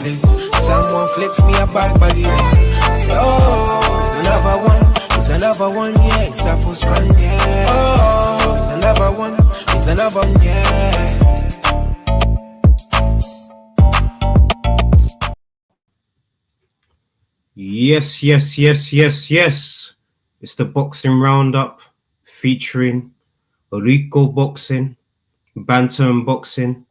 place. Someone flicks me a back baggy. So, it's another one, yeah. It's a full strand, yeah. Oh, it's another one, yeah. Yes. It's the boxing roundup featuring RiKO Boxing, Banter N Boxing.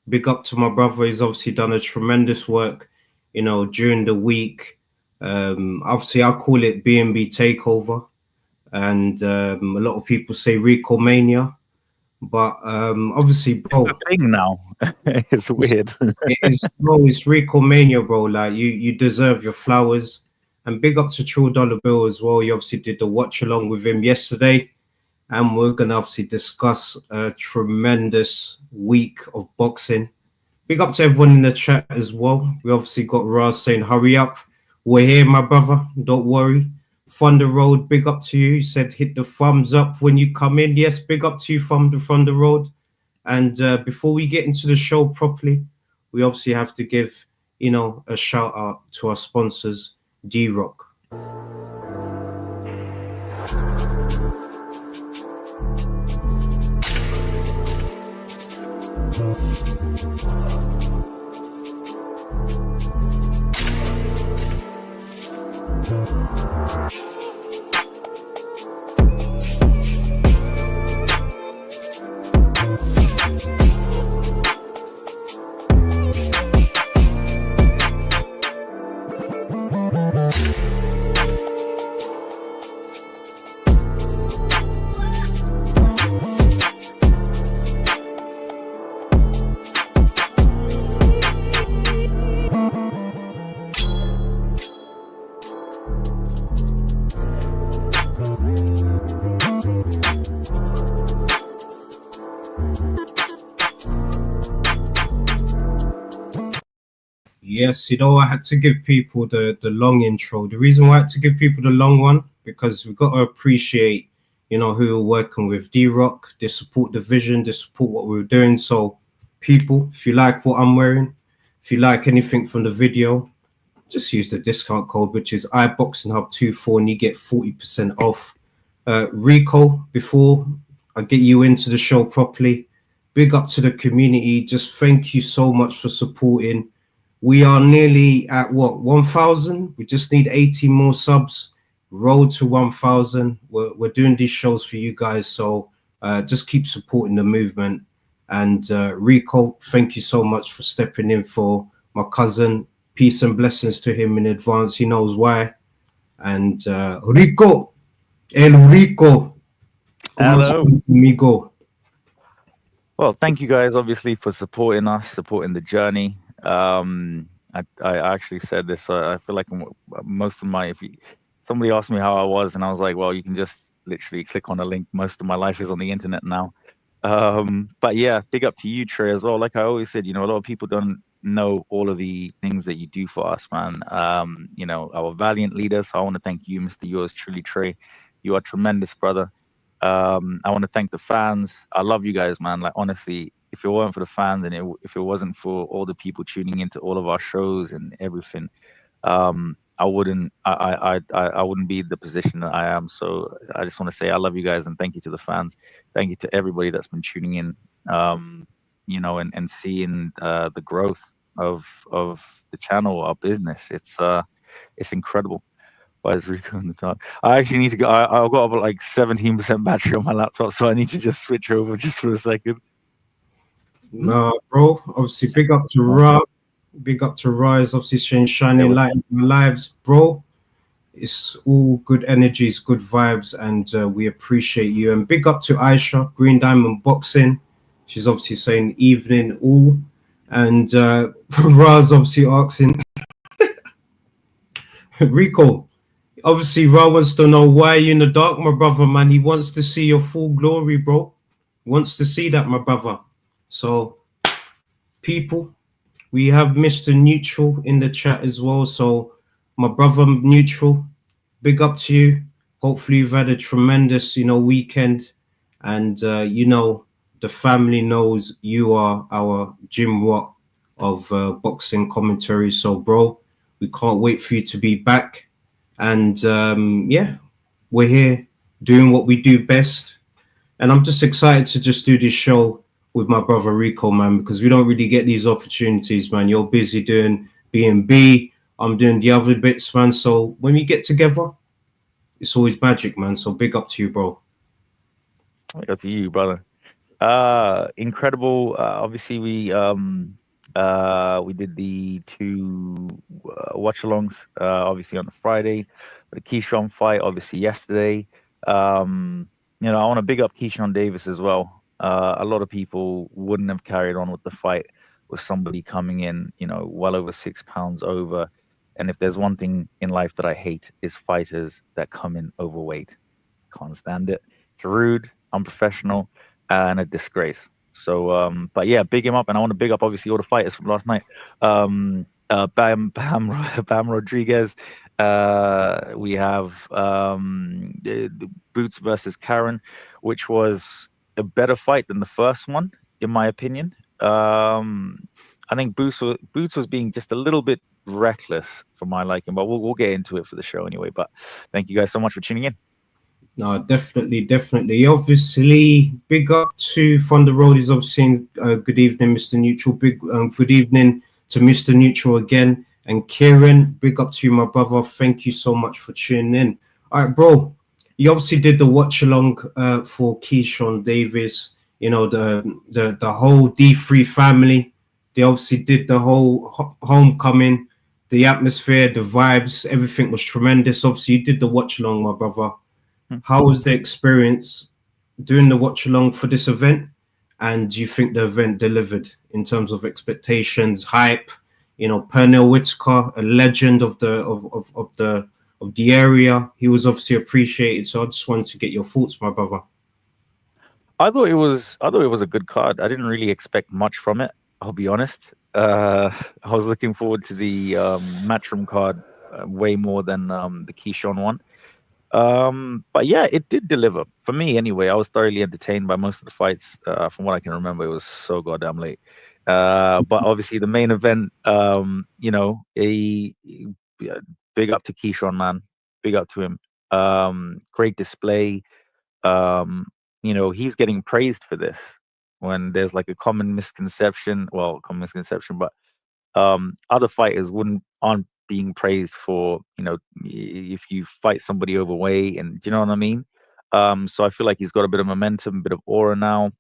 Big up to my brother. He's obviously done a tremendous work, during the week. Obviously, I call it B&B Takeover, and a lot of people say RiKO Mania. But obviously, bro, it's a thing now. It's weird. it's RiKO Mania, bro. Like you deserve your flowers. And big up to True Dollar Bill as well. You obviously did the watch along with him yesterday. And we're going to obviously discuss a tremendous week of boxing. Big up to everyone in the chat as well. We obviously got Raz saying, hurry up. We're here, my brother. Don't worry. Thunder Road, big up to you. He said, hit the thumbs up when you come in. Yes, big up to you from the Thunder Road. And before we get into the show properly, we obviously have to give, a shout out to our sponsors, D-Rock. Yes, I had to give people the long intro. The reason why I had to give people the long one, because we've got to appreciate, who we're working with. D-Rock, they support the vision, they support what we're doing. So people, if you like what I'm wearing, if you like anything from the video, just use the discount code, which is iBoxingHub24, and you get 40% off. RiKO, before I get you into the show properly, big up to the community. Just thank you so much for supporting. We are nearly at 1,000. We just need 80 more subs. Road to 1,000. We're doing these shows for you guys, so just keep supporting the movement. And RiKO, thank you so much for stepping in for my cousin. Peace and blessings to him in advance. He knows why. And RiKO, El RiKO. Hello. Amigo. Well, thank you guys, obviously, for supporting us, supporting the journey. I actually said this. I feel like most of my, somebody asked me how I was, and I was like, well, you can just literally click on a link. Most of my life is on the internet now. But yeah, big up to you, Trey, as well. Like I always said, a lot of people don't know all of the things that you do for us, man. Our valiant leaders. I want to thank you, Mr. Yours Truly Trey. You are tremendous, brother. I want to thank the fans. I love you guys, man. Like, honestly, if it weren't for the fans and if it wasn't for all the people tuning into all of our shows and everything, I wouldn't be in the position that I am. So I just want to say I love you guys, and thank you to the fans. Thank you to everybody that's been tuning in, and seeing the growth of the channel, our business. It's incredible. Why is RiKO in the dark? I actually need to go. I've got about like 17% battery on my laptop, so I need to just switch over just for a second. Nah, bro. Obviously, big up to Ra. Big up to Rise. Obviously, shining light in our lives, bro. It's all good energies, good vibes, and we appreciate you. And big up to Aisha, Green Diamond Boxing. She's obviously saying evening all. And Ra's obviously asking, RiKO, obviously Ra wants to know why you're in the dark, my brother, man. He wants to see your full glory, bro. He wants to see that, my brother. So, people, we have Mr. Neutral in the chat as well. So, my brother Neutral, big up to you. Hopefully you've had a tremendous, weekend. And, the family knows you are our Jim Watt of boxing commentary. So, bro, we can't wait for you to be back. And yeah, we're here doing what we do best. And I'm just excited to just do this show with my brother RiKO, man, because we don't really get these opportunities, man. You're busy doing B&B, I'm doing the other bits, man. So when we get together, it's always magic, man. So big up to you, bro. Big up to you, brother. Incredible. Obviously, we did the two watch-alongs. Obviously on the Friday, the Keyshawn fight. Obviously yesterday. You know, I want to big up Keyshawn Davis as well. A lot of people wouldn't have carried on with the fight with somebody coming in, you know, well over 6 pounds over. And if there's one thing in life that I hate, is fighters that come in overweight. Can't stand it. It's rude, unprofessional, and a disgrace. So, but yeah, big him up, and I want to big up obviously all the fighters from last night. Bam Rodriguez. We have Boots versus Karen, which was a better fight than the first one, in my opinion. I think Boots was being just a little bit reckless for my liking, but we'll get into it for the show anyway. But thank you guys so much for tuning in. No, definitely. Obviously, big up to Thunder Road is obviously good evening, Mr. Neutral. Big good evening to Mr. Neutral again. And Kieran, big up to you, my brother. Thank you so much for tuning in. All right, bro. You obviously did the watch along for Keyshawn Davis. You know, the whole D3 family. They obviously did the whole homecoming, the atmosphere, the vibes, everything was tremendous. Obviously, you did the watch along, my brother. How was the experience doing the watch along for this event? And do you think the event delivered in terms of expectations, hype? You know, Pernell Whitaker, a legend of the area, he was obviously appreciated. So I just wanted to get your thoughts, my brother. I thought it was a good card. I didn't really expect much from it. I'll be honest. I was looking forward to the Matchroom card way more than the Keyshawn one. But yeah, it did deliver for me anyway. I was thoroughly entertained by most of the fights. From what I can remember, it was so goddamn late. But obviously the main event, you know, a big up to Keyshawn, man. Big up to him. Great display. You know, he's getting praised for this when there's like a common misconception. Well, common misconception, but other fighters aren't being praised for, you know, if you fight somebody overweight, and do you know what I mean? So I feel like he's got a bit of momentum, a bit of aura now.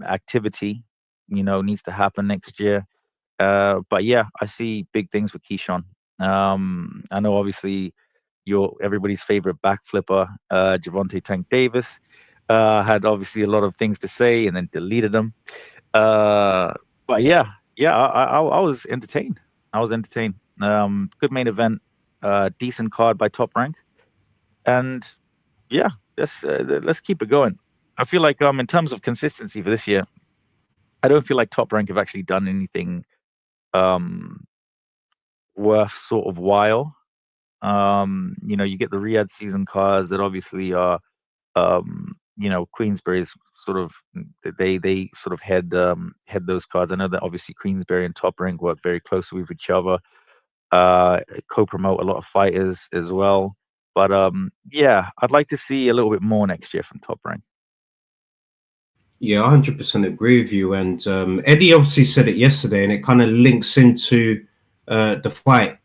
Activity, you know, needs to happen next year. But yeah, I see big things with Keyshawn. I know obviously everybody's favorite back flipper, Gervonta Tank Davis, had obviously a lot of things to say and then deleted them. But yeah, I was entertained. Good main event, decent card by Top Rank, and yeah, let's keep it going. I feel like in terms of consistency for this year, I don't feel like Top Rank have actually done anything worth sort of while. You know, you get the Riyadh season cards that obviously are, you know, Queensberry's sort of they sort of head those cards. I know that obviously Queensberry and Top Rank work very closely with each other. Co-promote a lot of fighters as well. But yeah, I'd like to see a little bit more next year from Top Rank. Yeah, 100% agree with you. And Eddie obviously said it yesterday, and it kind of links into the fight.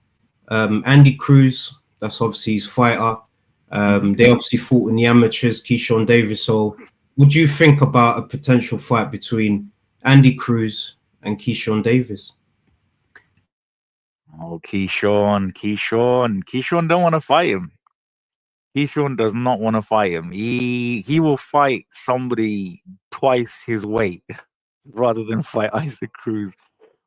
Andy Cruz, that's obviously his fighter. They obviously fought in the amateurs, Keyshawn Davis. So would you think about a potential fight between Andy Cruz and Keyshawn Davis? Oh, Keyshawn don't want to fight him. Keyshawn does not want to fight him. He will fight somebody twice his weight rather than fight Isaac Cruz,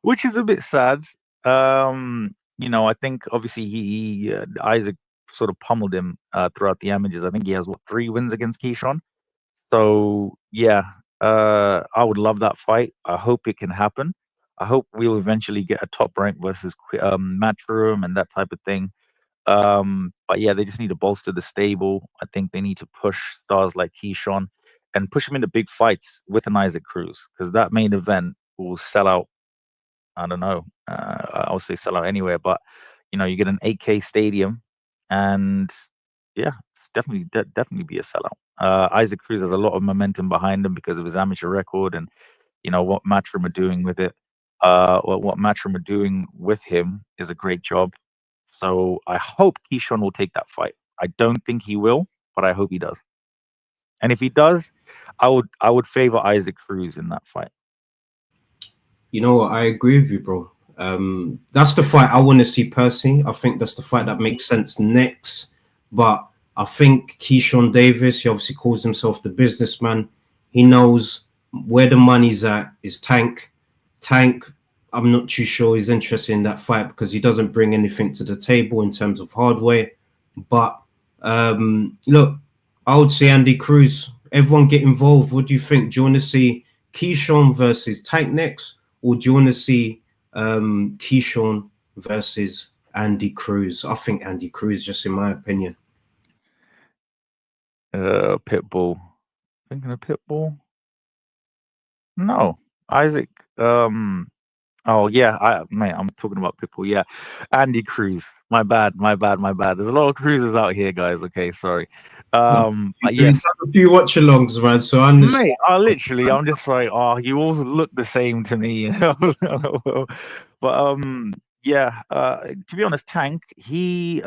which is a bit sad. You know, I think obviously Isaac sort of pummeled him throughout the amateurs. I think he has 3 wins against Keyshawn. So yeah, I would love that fight. I hope it can happen. I hope we'll eventually get a Top Rank versus Matchroom and that type of thing. But yeah, they just need to bolster the stable. I think they need to push stars like Keyshawn and push him into big fights with an Isaac Cruz, because that main event will sell out I don't know. I would say sell out anywhere, but you get an 8K stadium, and yeah, it's definitely be a sellout. Isaac Cruz has a lot of momentum behind him because of his amateur record, and what Matchroom are doing with it. What Matchroom are doing with him is a great job. So I hope Keyshawn will take that fight. I don't think he will, but I hope he does. And if he does, I would favor Isaac Cruz in that fight. You know what? I agree with you, bro. That's the fight I want to see personally. I think that's the fight that makes sense next. But I think Keyshawn Davis, he obviously calls himself the businessman. He knows where the money's at. Is Tank. I'm not too sure he's interested in that fight because he doesn't bring anything to the table in terms of hardware. But look, I would say Andy Cruz. Everyone get involved. What do you think? Do you want to see Keyshawn versus Tank next? Or do you want to see Keyshawn versus Andy Cruz? I think Andy Cruz, just in my opinion. Pitbull. Thinking of Pitbull? No. Isaac. Oh yeah, I'm talking about Pitbull. Yeah, Andy Cruz. My bad. There's a lot of cruisers out here, guys. Okay, sorry. But yes, a few watch-alongs, man. So I understand. mate, I'm just like, oh, you all look the same to me. But yeah. To be honest, Tank, he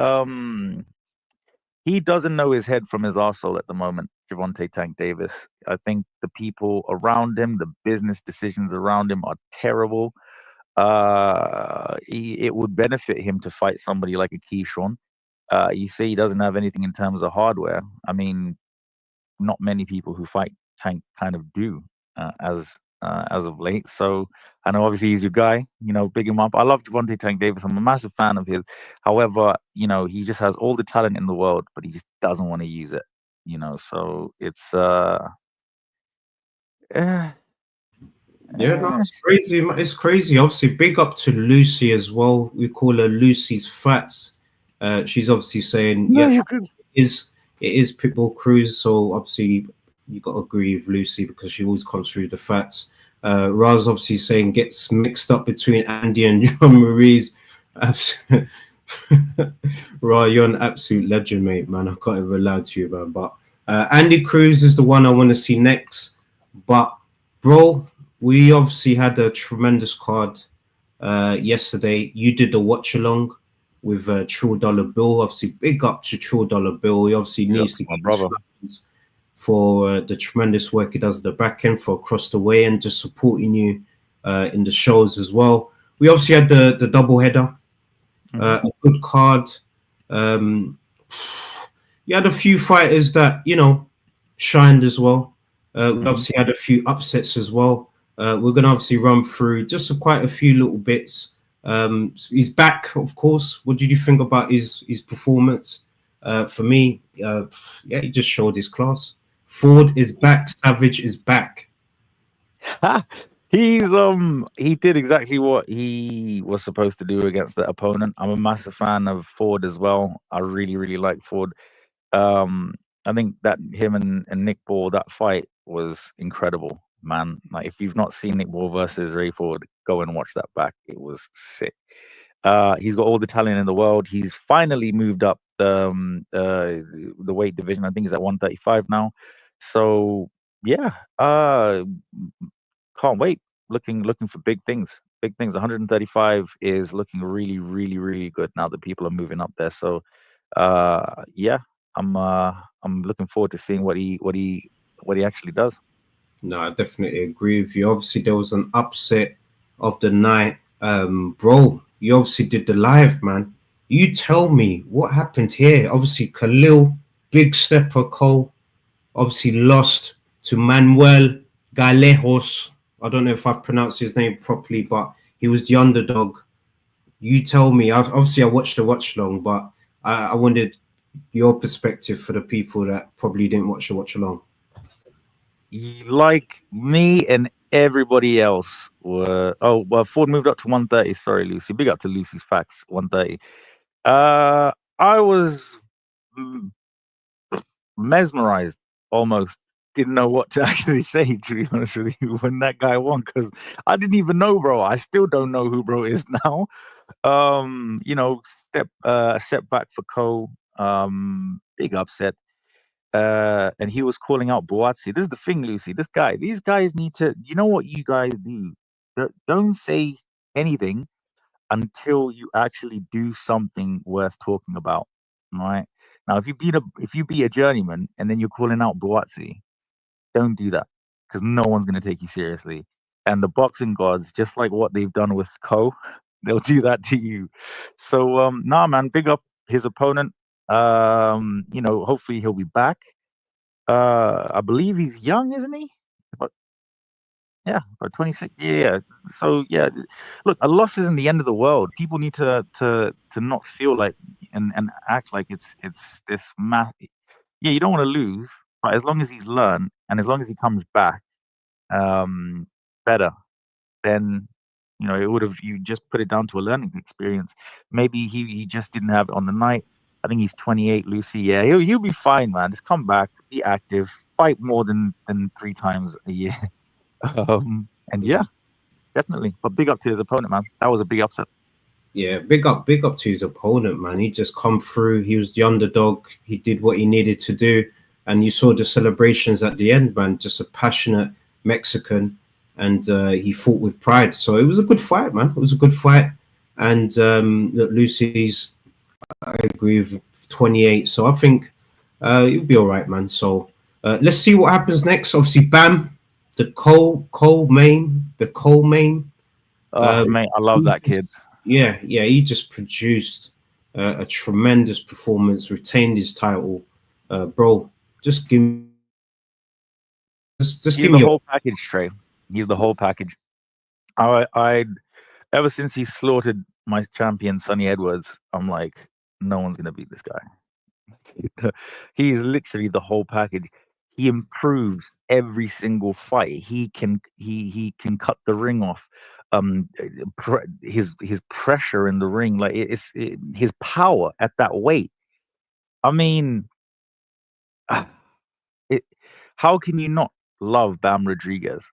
doesn't know his head from his arsehole at the moment. Gervonta Tank Davis. I think the people around him, the business decisions around him, are terrible. It would benefit him to fight somebody like a Keyshawn. You say he doesn't have anything in terms of hardware. I mean, not many people who fight Tank kind of do as of late. So I know obviously he's your guy. Big him up. I love Gervonta Tank Davis. I'm a massive fan of his. However, he just has all the talent in the world, but he just doesn't want to use it. So it's Yeah, no, it's crazy. It's crazy. Obviously, big up to Lucy as well. We call her Lucy's Fats. She's obviously saying, yeah, it is Pitbull Cruz. So obviously, you got to agree with Lucy because she always comes through the Fats. Raz obviously saying gets mixed up between Andy and John Marie's. Ra, you're an absolute legend, mate, man. I can't even lie to you, man. But Andy Cruz is the one I want to see next. But, bro, we obviously had a tremendous card yesterday. You did the watch along with True Dollar Bill. Obviously, big up to True Dollar Bill. He obviously needs to get brother for the tremendous work he does at the back end for across the way and just supporting you in the shows as well. We obviously had the double header, a good card. You had a few fighters that shined as well. We obviously had a few upsets as well. We're going to obviously run through just quite a few little bits. He's back, of course. What did you think about his performance? For me, yeah, he just showed his class. Ford is back. Savage is back. He did exactly what he was supposed to do against the opponent. I'm a massive fan of Ford as well. I really, really like Ford. I think that him and Nick Ball, that fight was incredible, man. Like, if you've not seen Nick Ball versus Ray Ford, go and watch that back. It was sick. He's got all the talent in the world. He's finally moved up the weight division. I think he's at 135 now. So yeah, can't wait. Looking for big things. Big things. 135 is looking really, really, really good now that people are moving up there. So yeah, I'm looking forward to seeing what he actually does. No, I definitely agree with you. Obviously, there was an upset of the night. Bro, you obviously did the live, man. You tell me what happened here. Obviously, Khalil, big stepper Cole, obviously lost to Manuel Galejos. I don't know if I've pronounced his name properly, but he was the underdog. You tell me. Obviously, I watched the watch long, but I wanted your perspective for the people that probably didn't watch the watch along. Like me and everybody else were. Oh, well, Ford moved up to 130. Sorry, Lucy. Big up to Lucy's Facts, 130. I was mesmerized almost. didn't know what to actually say, to be honest with you, when that guy won, because I didn't even know, bro. I still don't know who bro is now. You know, setback for Cole. Big upset. And he was calling out Boatsi. This is the thing, Lucy. These guys need to. You know what you guys do? Don't say anything until you actually do something worth talking about. Right now, if you beat a journeyman and then you're calling out Boatsi, don't do that because no one's gonna take you seriously. And the boxing gods, just like what they've done with Ko, they'll do that to you. So nah, man, big up his opponent. You know, hopefully he'll be back. I believe he's young, isn't he? About, yeah, about 26. Yeah. So yeah, look, a loss isn't the end of the world. People need to not feel like and act like it's this math. Yeah, you don't want to lose, but as long as he's learned and as long as he comes back better, then you know it would have. You just put it down to a learning experience. Maybe he just didn't have it on the night. I think he's 28, Lucy. Yeah, he'll be fine, man. Just come back, be active, fight more than 3 times a year. And yeah, definitely. But big up to his opponent, man. That was a big upset. Yeah, big up to his opponent, man. He just come through. He was the underdog. He did what he needed to do, and you saw the celebrations at the end, man. Just a passionate Mexican, and he fought with pride. So it was a good fight, man. It was a good fight. And look, Lucy's, I agree with 28. So I think he'll be all right, man. So let's see what happens next. Obviously, Bam, the Cole main. Oh, mate, I love that kid. Yeah, he just produced a tremendous performance, retained his title, bro. Just give me the whole package, Trey. He's the whole package. I ever since he slaughtered my champion Sonny Edwards, I'm like, no one's gonna beat this guy. He's literally the whole package. He improves every single fight. He can cut the ring off. His pressure in the ring, like his power at that weight. I mean, how can you not love Bam Rodriguez?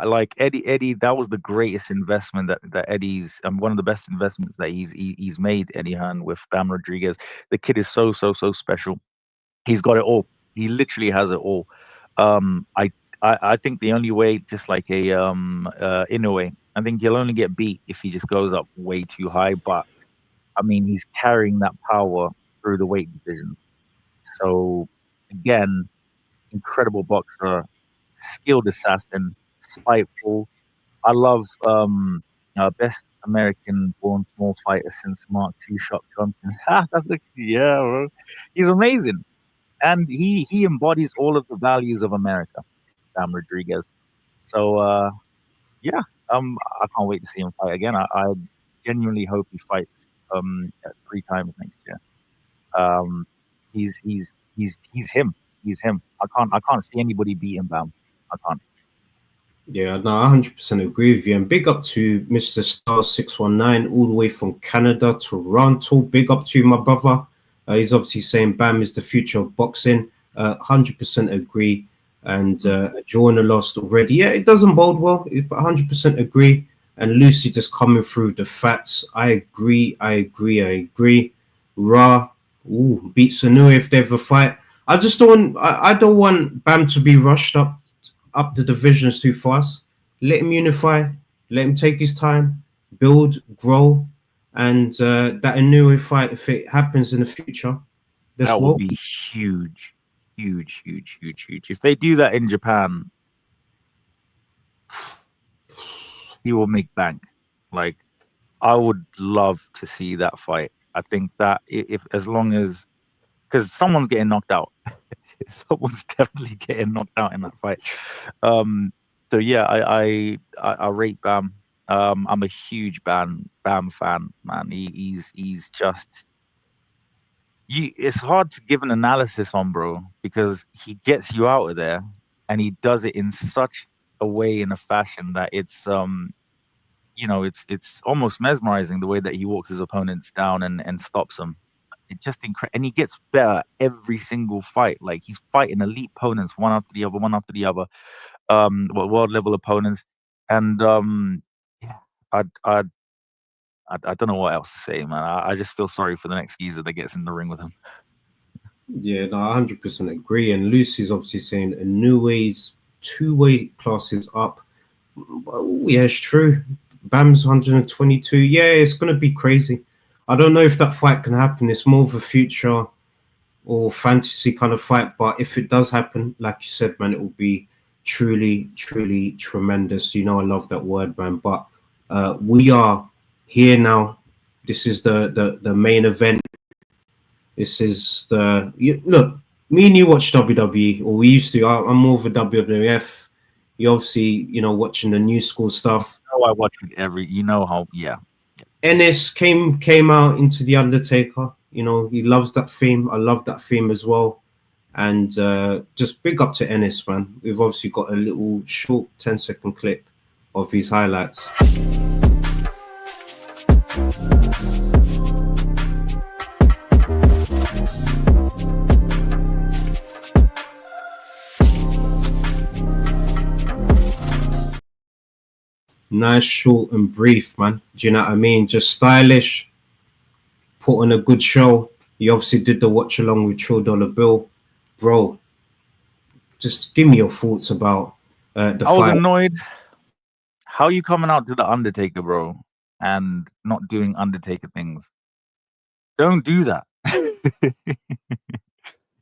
Like Eddie, that was the greatest investment that Eddie's one of the best investments that he's made, Eddie Hearn, with Bam Rodriguez. The kid is so special. He's got it all. He literally has it all. I think the only way, just like Inoue, I think he'll only get beat if he just goes up way too high. But I mean, he's carrying that power through the weight division. So again, incredible boxer, skilled assassin, spiteful. I love best American born small fighter since Mark Two Shot Johnson. That's yeah, bro. He's amazing. And he embodies all of the values of America, Sam Rodriguez. So yeah, I can't wait to see him fight again. I genuinely hope he fights 3 times next year. He's him. He's him. I can't see anybody beating Bam. I can't. Yeah, no, I 100% agree with you. And big up to Mr. Star 619 all the way from Canada, Toronto. Big up to you, my brother. He's obviously saying Bam is the future of boxing. 100% agree. And drawing a loss already. Yeah, it doesn't bode well, but 100% agree. And Lucy just coming through the facts. I agree. Ra, beats Inoue if they ever fight. I just don't. I don't want Bam to be rushed up the divisions too fast. Let him unify. Let him take his time, build, grow, and that Inoue fight, if it happens in the future, that would be huge. If they do that in Japan, he will make bank. Like, I would love to see that fight. I think that if as long as, because someone's getting knocked out. Someone's definitely getting knocked out in that fight. So yeah, I rate Bam. I'm a huge Bam fan, man. He's just. It's hard to give an analysis on, bro, because he gets you out of there, and he does it in such a way, in a fashion that it's it's almost mesmerizing the way that he walks his opponents down and stops them. It just and he gets better every single fight. Like he's fighting elite opponents one after the other, one after the other. World level opponents, and yeah, I don't know what else to say, man. I just feel sorry for the next geezer that gets in the ring with him. Yeah, no, I 100% agree. And Lucy's obviously saying a new ways, 2 weight classes up. Oh, yeah, it's true. Bam's 122. Yeah, it's gonna be crazy. I don't know if that fight can happen. It's more of a future or fantasy kind of fight. But if it does happen, like you said, man, it will be truly, truly tremendous. You know, I love that word, man. But we are here now. This is the main event. This is look. Me and you watch WWE, or we used to. I'm more of a WWF. You obviously, watching the new school stuff. Oh, I watch it you know how, yeah. Ennis came out into the Undertaker. He loves that theme. I love that theme as well. And just big up to Ennis, man. We've obviously got a little short 10-second clip of his highlights. Nice, short and brief, man. Do you know what I mean? Just stylish, put on a good show. You obviously did the watch along with True Dollar Bill. Bro, just give me your thoughts about the fight. I was annoyed. How are you coming out to the Undertaker, bro, and not doing Undertaker things? Don't do that.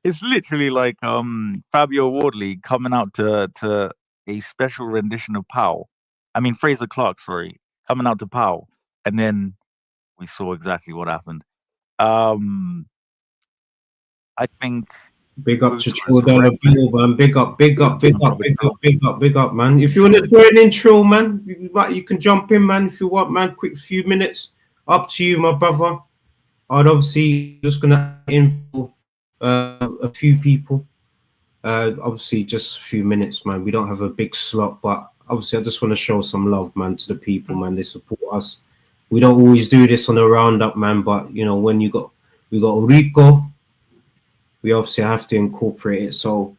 It's literally like Fabio Wardley coming out to a special rendition of Pow. I mean Fraser Clark, sorry, coming out to Pow, and then we saw exactly what happened. I think big up to True Dollar Bill, man. Big up, man. If you want to join in, True, man, you can jump in, man, if you want, man. Quick few minutes, up to you, my brother. I'd obviously just gonna info a few people. Obviously, just a few minutes, man. We don't have a big slot, but obviously, I just want to show some love, man, to the people, man. They support us. We don't always do this on a roundup, man, but when we got RiKO, we obviously have to incorporate it. So,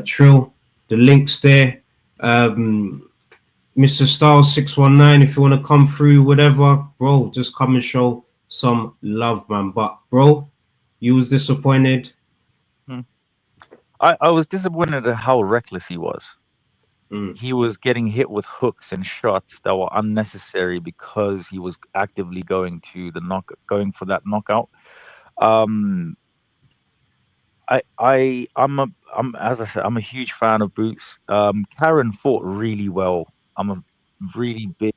Trill, the link's there. Mr. Styles 619, if you want to come through, whatever, bro, just come and show some love, man. But bro, you was disappointed. I was disappointed at how reckless he was. He was getting hit with hooks and shots that were unnecessary because he was actively going for that knockout. I'm as I said, I'm a huge fan of Boots. Karen fought really well. I'm a really big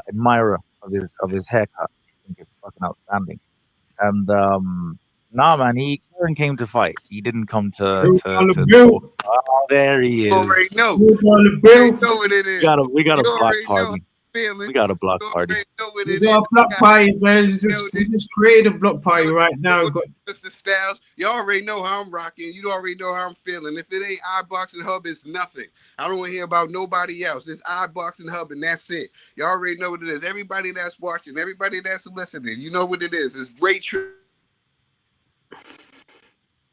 admirer of his haircut. I think it's fucking outstanding. And nah, man, Karen came to fight. He didn't come to oh, there he is. You already know. You know what it is. We got a block party. We got a block party. We got a block party, man. We just created a block party right now. Mr. Styles, you already know how I'm rocking. You already know how I'm feeling. If it ain't iBoxingHub, it's nothing. I don't want to hear about nobody else. It's iBoxingHub, and that's it. You already know what it is. Everybody that's watching, everybody that's listening, you know what it is. It's great.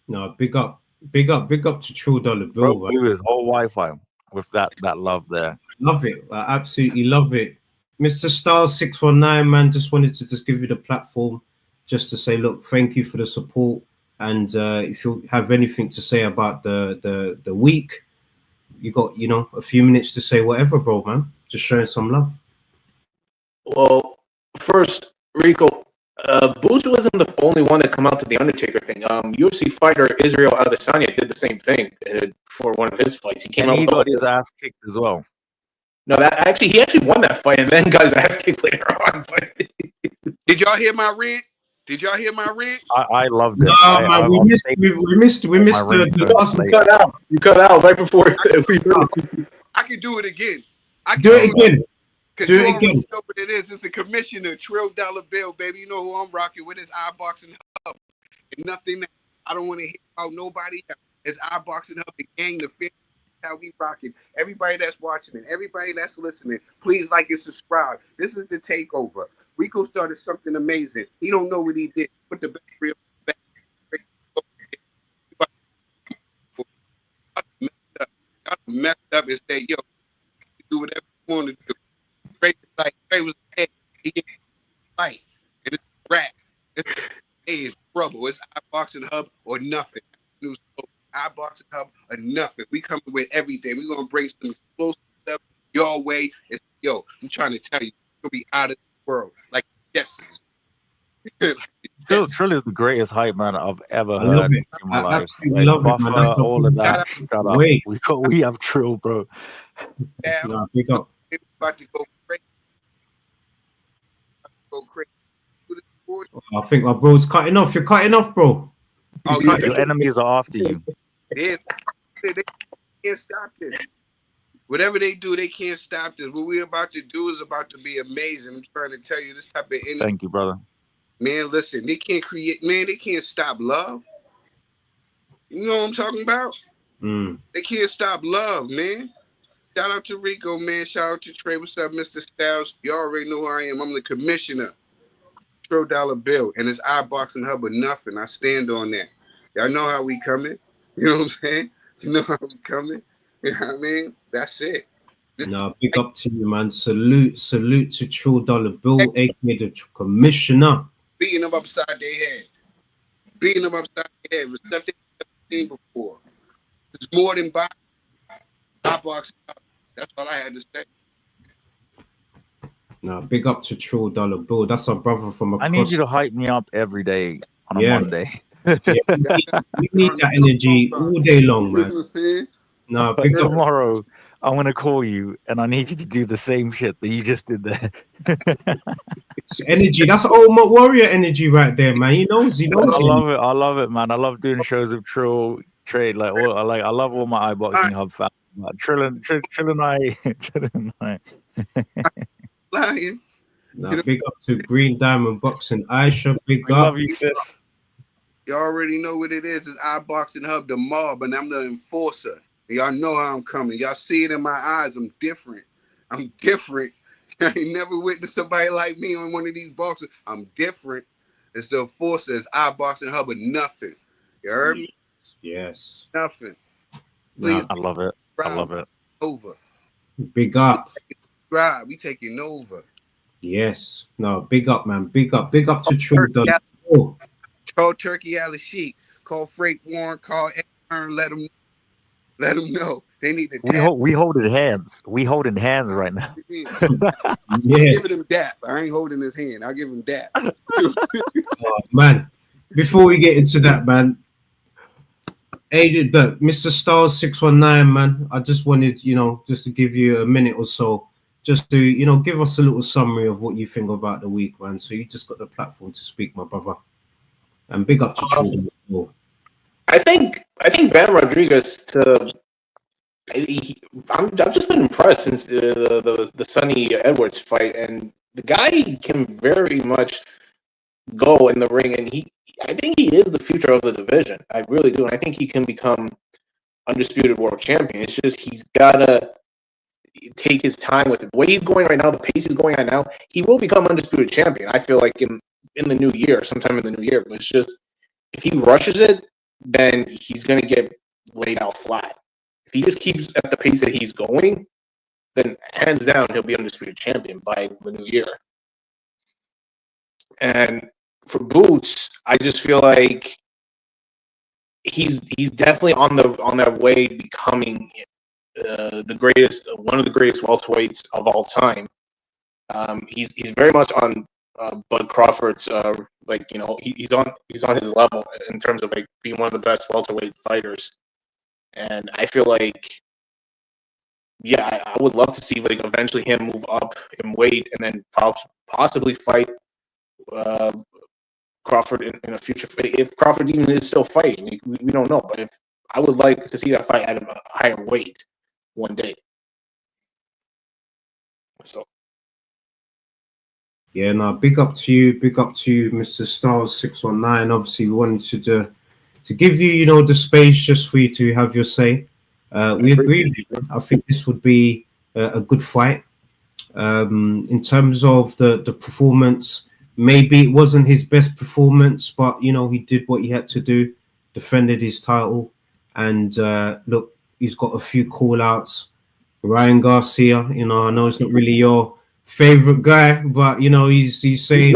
No, big up to True Dollar Bill. Bro, his whole Wi-Fi with that love there. Love it. I absolutely love it. Mr. Styles 619, man, just wanted to give you the platform just to say, look, thank you for the support. And if you have anything to say about the week, you got, a few minutes to say whatever, bro, man. Just showing some love. Well, first, RiKO, Boots wasn't the only one to come out to the Undertaker thing. UFC fighter Israel Adesanya did the same thing for one of his fights. He came out. He got his ass kicked as well. No, he actually won that fight and then got his ass kicked later on. Did y'all hear my rant? I loved it. No, man, we missed the last. You cut out right before. I can do it again. Do it again. Do it again. Know what it is? It's the commissioner, Trill Dollar Bill, baby. You know who I'm rocking with. It's iBoxingHub. And nothing that I don't want to hear about nobody else. It's iBoxingHub, the gang, the fit. How we rocking. Everybody that's watching it, everybody that's listening, please like and subscribe. This is the takeover. RiKO started something amazing. He don't know what he did. Put the best real back. Messed up and say, yo, you do whatever you want to do. Trey was like, hey, he get fight. And it's a rap. It's trouble. It's iBoxingHub or nothing. iBoxingHub or nothing. We coming with everything. We're gonna bring some explosive stuff your way. It's, yo, I'm trying to tell you, you're gonna be out of the world like the Jetsons. Truly is the greatest hype man I've ever heard in my life. Like, love Buffer, it, man. all of that. Shut up. We have Trill, bro. Yeah, Nah, big up. about to go crazy. I think my bro's cutting off. You're cutting off, bro. Oh, Your enemies are after you. They can't stop this. Whatever they do, they can't stop this. What we're about to do is about to be amazing. I'm trying to tell you this type of energy. Thank you, brother. Man, listen, they can't create, man, they can't stop love. You know what I'm talking about? They can't stop love, man. Shout out to RiKO, man. Shout out to Trey. What's up, Mr. Styles? You already know who I am. I'm the commissioner. $1 bill. And it's iBoxingHub or nothing. I stand on that. Y'all know how we coming. You know what I'm saying? You know how we coming. You know what I mean? That's it. No, big up to you, man. Salute to $1 bill, aka the commissioner. Beating them upside their head. Beating them upside their head with stuff they've never seen before. It's more than boxing. iBoxingHub. That's all I had to say. No, big up to $1 bill. That's our brother from across. I need you to hype me up every day on a Monday. Yeah, we need that energy all day long, man. No, big up. Tomorrow, I'm gonna call you, and I need you to do the same shit that you just did there. It's energy. That's old warrior energy right there, man. He knows. I love it. I love it, man. I love doing shows of Trill Trade. I love all my iBoxingHub fans. Trill and I. Lying. No, big up to Green Diamond Boxing. Aisha, big up. Love you, sis. You already know what it is. It's iBoxingHub, the mob, and I'm the enforcer. Y'all know how I'm coming. Y'all see it in my eyes. I'm different. I'm different. I ain't never witnessed somebody like me on one of these boxes. I'm different. It's the enforcer. It's iBoxingHub or nothing. You heard me? Yes. Nothing. Please. I love it. I love it. Over. Big up. We taking over. Yes. No, big up, man. Big up. Big up to $1. Call Turkey Alley Sheik. Call Frank Warren. Call Aaron. Let them know. They need to we holding hands. We holding hands right now. Yes. I'm giving him dap. I ain't holding his hand. I'll give him dap. Oh, man. Before we get into that, man. Mr. Styles 619, man. I just wanted, just to give you a minute or so, just to, give us a little summary of what you think about the week, man. So you just got the platform to speak, my brother. And big up to Truly. I think Bam Rodriguez. I've just been impressed since the Sonny Edwards fight, and the guy can very much go in the ring, and I think he is the future of the division. I really do, and I think he can become undisputed world champion. It's just he's gotta take his time with it. The way he's going right now, the pace he's going on now, he will become undisputed champion. I feel like in the new year, sometime in the new year. But it's just if he rushes it, then he's gonna get laid out flat. If he just keeps at the pace that he's going, then hands down he'll be undisputed champion by the new year. And for Boots, I just feel like he's definitely on that way becoming one of the greatest welterweights of all time. He's very much on Bud Crawford's he's on his level in terms of being one of the best welterweight fighters. And I feel like, I would love to see eventually him move up in weight and then possibly fight Crawford in a future. If Crawford even is still fighting, we don't know. But I would like to see that fight at a higher weight one day. So. Yeah, no, big up to you, Mr. Styles 619. Obviously, we wanted to give you, the space just for you to have your say. We agree with you. I think this would be a good fight. In terms of the performance, maybe it wasn't his best performance, but you know, he did what he had to do, defended his title, and look, he's got a few call outs. Ryan Garcia, you know, I know it's not really your favorite guy, but you know, he's saying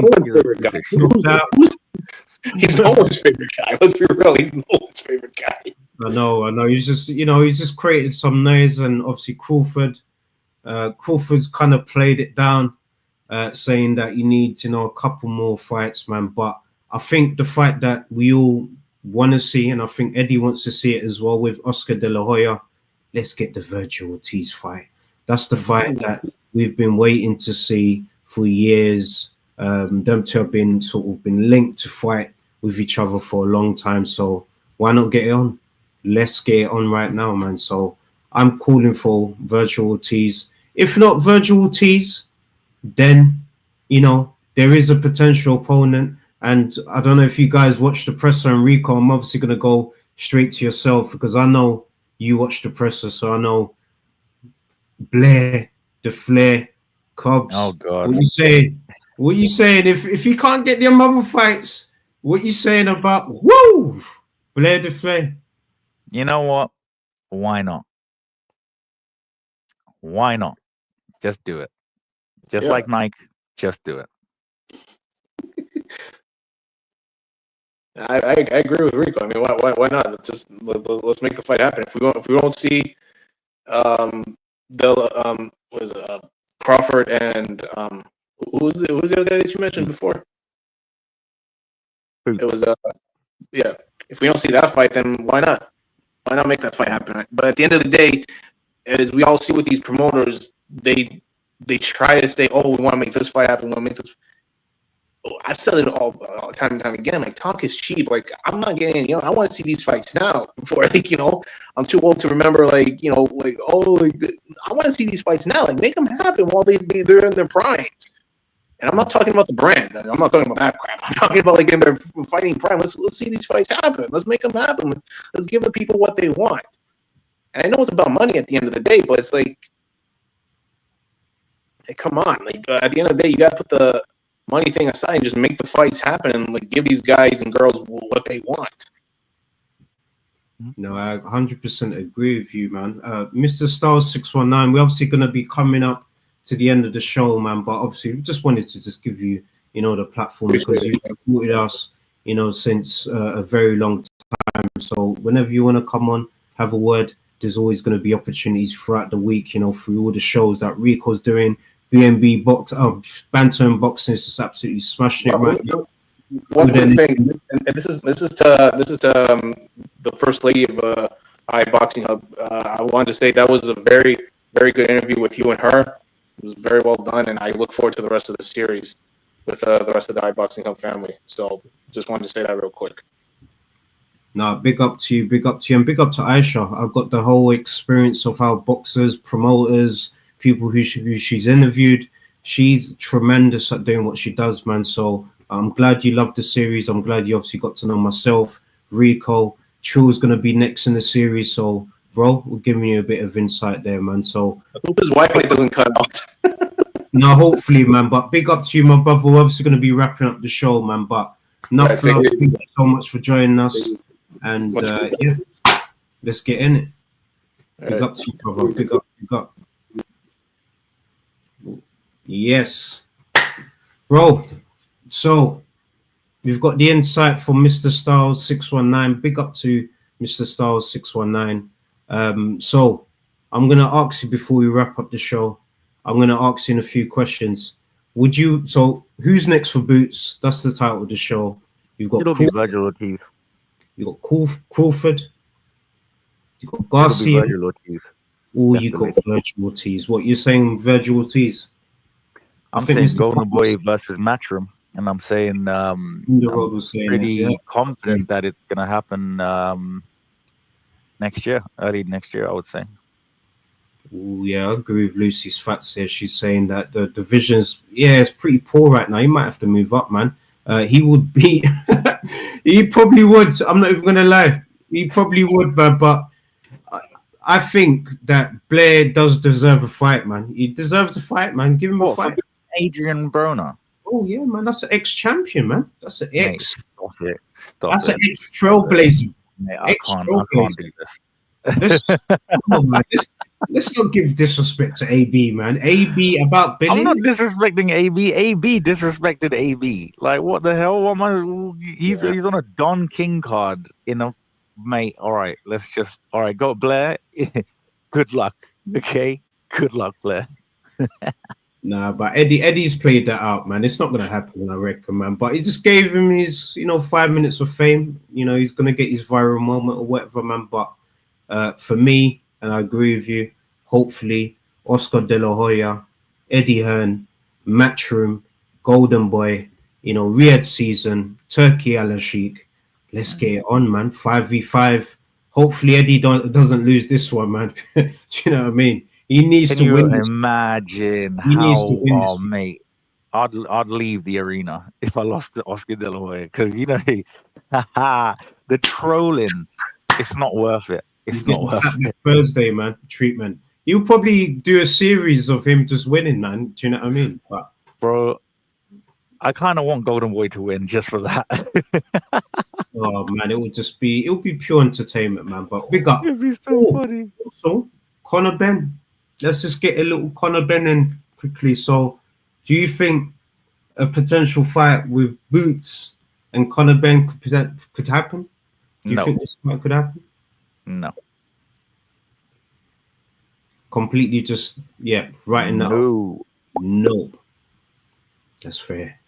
he's no one's favorite guy. Let's be real, he's no one's favorite guy. I know. He's just, you know, he's just created some noise, and obviously Crawford's kind of played it down, saying that he needs, you know, a couple more fights, man. But I think the fight that we all want to see, and I think Eddie wants to see it as well, with Oscar De La Hoya, let's get the Virgil Ortiz fight. That's the fight that we've been waiting to see for years. Them two have been linked to fight with each other for a long time. So why not get it on? Let's get it on right now, man. So I'm calling for Virgil Ortiz. If not Virgil Ortiz, then, you know, there is a potential opponent. And I don't know if you guys watched the presser on RiKO. I'm obviously going to go straight to yourself because I know you watched the presser. So I know Blair, the Flair, Cobbs. Oh, God. What you saying? What you saying? If you can't get them other fights, what you saying about, woo, Blair, the Flair? You know what? Why not? Why not? Just do it. Just like Nike, just do it. I agree with RiKO. I mean, why not? Let's make the fight happen. If we don't see Crawford and who was the other guy that you mentioned before? Boots. It was If we don't see that fight, then why not? Why not make that fight happen? But at the end of the day, as we all see with these promoters, they try to say, "Oh, we want to make this fight happen. We want to make this." I've said it all time and time again. Like, talk is cheap. Like, I'm not getting any. I want to see these fights now. Before, like, you know, I'm too old to remember. Like, you know, like, oh, like, I want to see these fights now. Like, make them happen while they're in their primes. And I'm not talking about the brand. I'm not talking about that crap. I'm talking about, like, in their fighting prime. Let's see these fights happen. Let's make them happen. Let's give the people what they want. And I know it's about money at the end of the day, but it's like, hey, come on. Like, at the end of the day, you got to put the money thing aside and just make the fights happen and, like, give these guys and girls what they want. No, I 100% agree with you, man. Mr. Styles 619, we're obviously going to be coming up to the end of the show, man, but obviously we just wanted to just give you, you know, the platform because you've supported us, you know, since a very long time. So whenever you want to come on, have a word, there's always going to be opportunities throughout the week, you know, through all the shows that RiKO's doing. BNB Banter N Boxing is just absolutely smashing it right now. One good thing, and this is to the first lady of iBoxingHub. I wanted to say that was a very, very good interview with you and her. It was very well done, and I look forward to the rest of the series with the rest of the iBoxingHub family. So just wanted to say that real quick. No, big up to you, and big up to Aisha. I've got the whole experience of how boxers, promoters, people who she's interviewed. She's tremendous at doing what she does, man. So I'm glad you loved the series. I'm glad you obviously got to know myself, RiKO. Truly's going to be next in the series. So, bro, we're giving you a bit of insight there, man. So I hope his Wi-Fi doesn't cut out. No, hopefully, man. But big up to you, my brother. We're obviously going to be wrapping up the show, man. But enough love. Thank you so much for joining us. And yeah, let's get in it. Big up to you, brother. Big up. Yes, bro. So we've got the insight from Mr. Styles 619. Big up to Mr. Styles 619. So I'm gonna ask you before we wrap up the show. I'm gonna ask you a few questions. So who's next for Boots? That's the title of the show. You've got Virgil Ortiz. You got Crawford. You got Garcia. Oh, you got Virgil Ortiz. What you're saying, Virgil Ortiz? I'm saying Golden Boy versus Matchroom, and I'm saying pretty confident that it's gonna happen next year, early next year, I would say. Oh yeah, I agree with Lucy's facts here. She's saying that the divisions, it's pretty poor right now. He might have to move up, man. He would be, he probably would. I'm not even gonna lie. He probably would, man. But I think that Blair does deserve a fight, man. He deserves a fight, man. Give him a fight. Adrian Broner. Oh yeah, man. That's an ex-champion, man. That's an Mate, ex. stop it. Stop That's it. an ex-trailblazer. Mate, I can't do this. Let's not give disrespect to AB, man. AB about Billy. I'm not disrespecting AB. AB disrespected AB. Like, what the hell? What am I? He's on a Don King card in a mate. All right, all right, go Blair. Good luck. Okay, good luck, Blair. Nah, but Eddie's played that out, man. It's not gonna happen, I reckon, man. But he just gave him his, 5 minutes of fame. He's gonna get his viral moment or whatever, man. But for me, and I agree with you, hopefully Oscar De La Hoya, Eddie Hearn, Matchroom, Golden Boy, Riyadh season, Turkey Al Sheikh. Let's get it on, man. 5v5. Hopefully Eddie doesn't lose this one, man. Do you know what I mean? He needs to win. Imagine how, mate, I'd leave the arena if I lost to Oscar De La Hoya, because the trolling, it's not worth it. It's not worth it. Thursday, man, treatment. You'll probably do a series of him just winning, man. Do you know what I mean? But bro, I kind of want Golden Boy to win just for that. Oh man, it'll be pure entertainment, man. But big up. It'd be so funny. Also, Conor Ben. Let's just get a little Conor Ben in quickly. So, do you think a potential fight with Boots and Conor Ben could happen? Do you think this fight could happen? No. Completely just, writing that up. Nope. That's fair.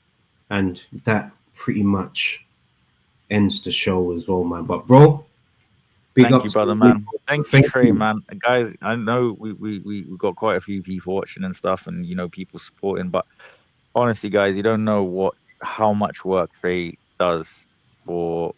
And that pretty much ends the show as well, man. But bro, thank you, brother, man. Thank you, Trey, man. Guys, I know we got quite a few people watching and stuff, and people supporting, but honestly, guys, you don't know how much work Trey does for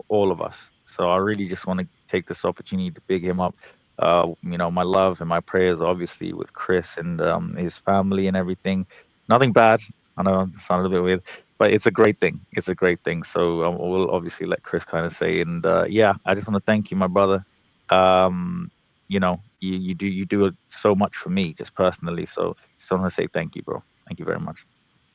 all of us. So I really just want to take this opportunity to big him up. My love and my prayers, obviously, with Chris and his family and everything. Nothing bad. I know it sounded a bit weird, but it's a great thing. It's a great thing. So we'll obviously let Chris kind of say. And I just want to thank you, my brother. You do so much for me, just personally. So just want to say thank you, bro. Thank you very much.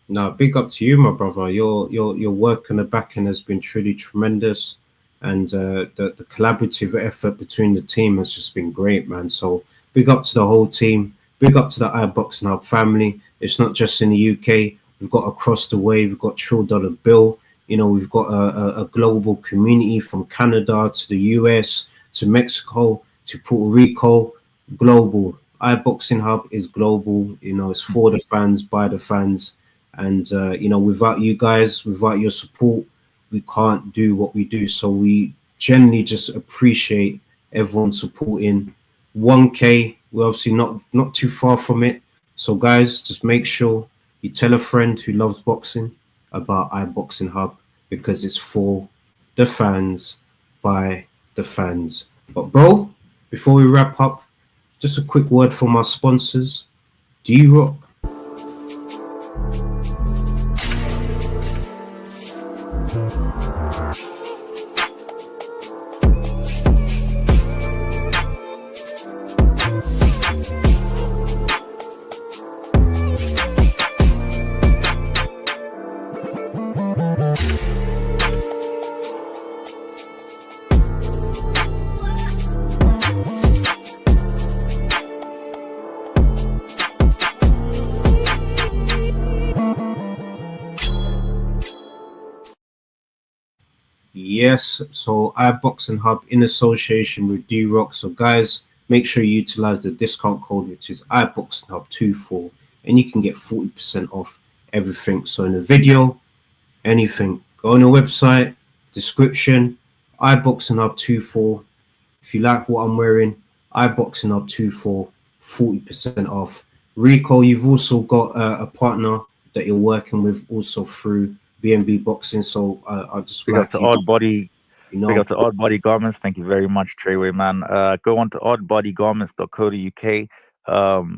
No, big up to you, my brother. Your work and the backing has been truly tremendous, and the collaborative effort between the team has just been great, man. So big up to the whole team. Big up to the iBoxingHub family. It's not just in the UK. We've got across the way. We've got Trill Dollar Bill. We've got a global community from Canada to the US to Mexico to Puerto Rico. Global. iBoxingHub is global. It's for the fans, by the fans. And, without you guys, without your support, we can't do what we do. So we generally just appreciate everyone supporting. 1K, we're obviously not too far from it. So guys, just make sure you tell a friend who loves boxing about iBoxingHub, because it's for the fans, by the fans. But bro, before we wrap up, just a quick word from our sponsors. D-Rock. Yes, so iBoxingHub in association with D-Rock. So guys, make sure you utilize the discount code, which is iBoxingHub24, and you can get 40% off everything. So in the video, anything, go on the website, description, iBoxingHub24. If you like what I'm wearing, iBoxingHub24, 40% off. RiKO, you've also got a partner that you're working with also through BNB Boxing. So I'll just big up to Odd Body. Big up to Odd Body Garments. Thank you very much, Treyway, man. Go on to oddbodygarments.co.uk.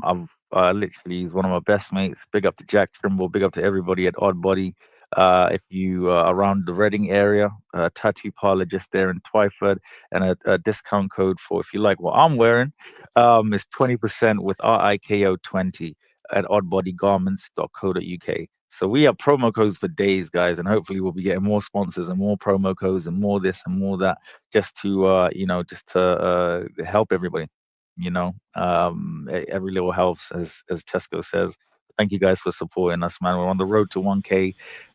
I've literally, he's one of my best mates. Big up to Jack Trimble. Big up to everybody at Odd Body. If you are around the Reading area, tattoo parlor just there in Twyford, and a discount code for, if you like what I'm wearing, is 20% with RIKO20 at oddbodygarments.co.uk. So we have promo codes for days, guys, and hopefully we'll be getting more sponsors and more promo codes and more this and more that, just to just to help everybody. Every little helps, as Tesco says. Thank you guys for supporting us, man. We're on the road to 1K.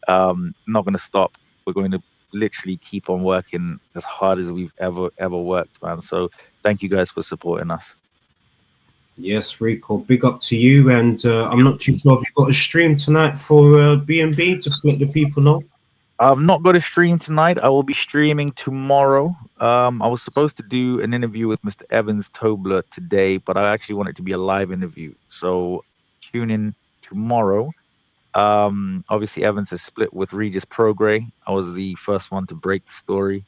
Not going to stop. We're going to literally keep on working as hard as we've ever worked, man. So thank you guys for supporting us. Yes, RiKO, big up to you. And I'm not too sure if you've got a stream tonight for B&B, just let the people know. I've not got a stream tonight. I will be streaming tomorrow. I was supposed to do an interview with Mr. Evans Tobler today, but I actually want it to be a live interview. So tune in tomorrow. Obviously, Evans is split with Regis Prograis. I was the first one to break the story.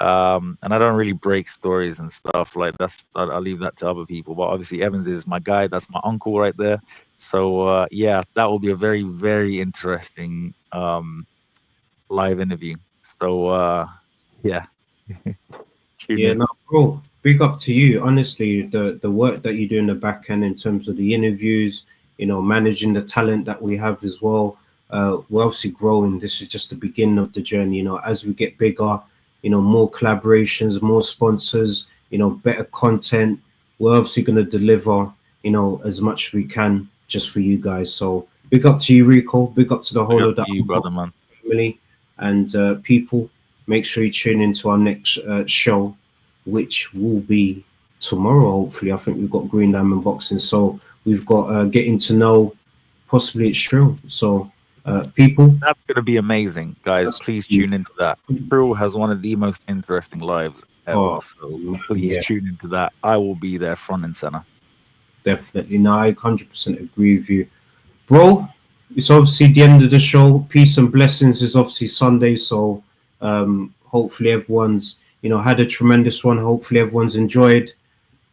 And I don't really break stories and stuff like that. I'll leave that to other people. But obviously, Evans is my guy. That's my uncle right there. So yeah, that will be a very, very interesting live interview. So yeah. Yeah, no, bro, big up to you. Honestly, the work that you do in the back end in terms of the interviews, managing the talent that we have as well. We're obviously growing. This is just the beginning of the journey. As we get bigger, more collaborations, more sponsors, better content. We're obviously going to deliver, as much as we can just for you guys. So big up to you, RiKO. Big up to the whole of that brother, man. Family. And people, make sure you tune into our next show, which will be tomorrow, hopefully. I think we've got Green Diamond Boxing. So we've got Getting to Know, possibly it's Trill. So people. That's going to be amazing, guys. Please tune into that. Trill has one of the most interesting lives ever. So please tune into that. I will be there front and center. Definitely. No, I 100% agree with you. Bro, it's obviously the end of the show. Peace and blessings is obviously Sunday. So hopefully everyone's, had a tremendous one. Hopefully everyone's enjoyed.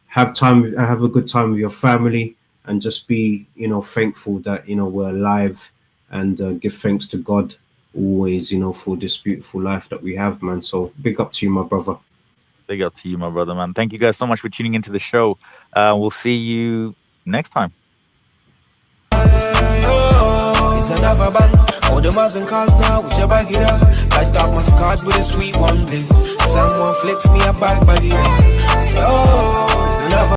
Have a good time with your family, and just be, thankful that, we're alive, and give thanks to God always, for this beautiful life that we have, man. So big up to you, my brother. Big up to you, my brother, man. Thank you guys so much for tuning into the show. We'll see you next time. Another band, all the Muslim cars now, whichever get up. I talk my card with a sweet one, please. Someone flips me a back body. So, it's another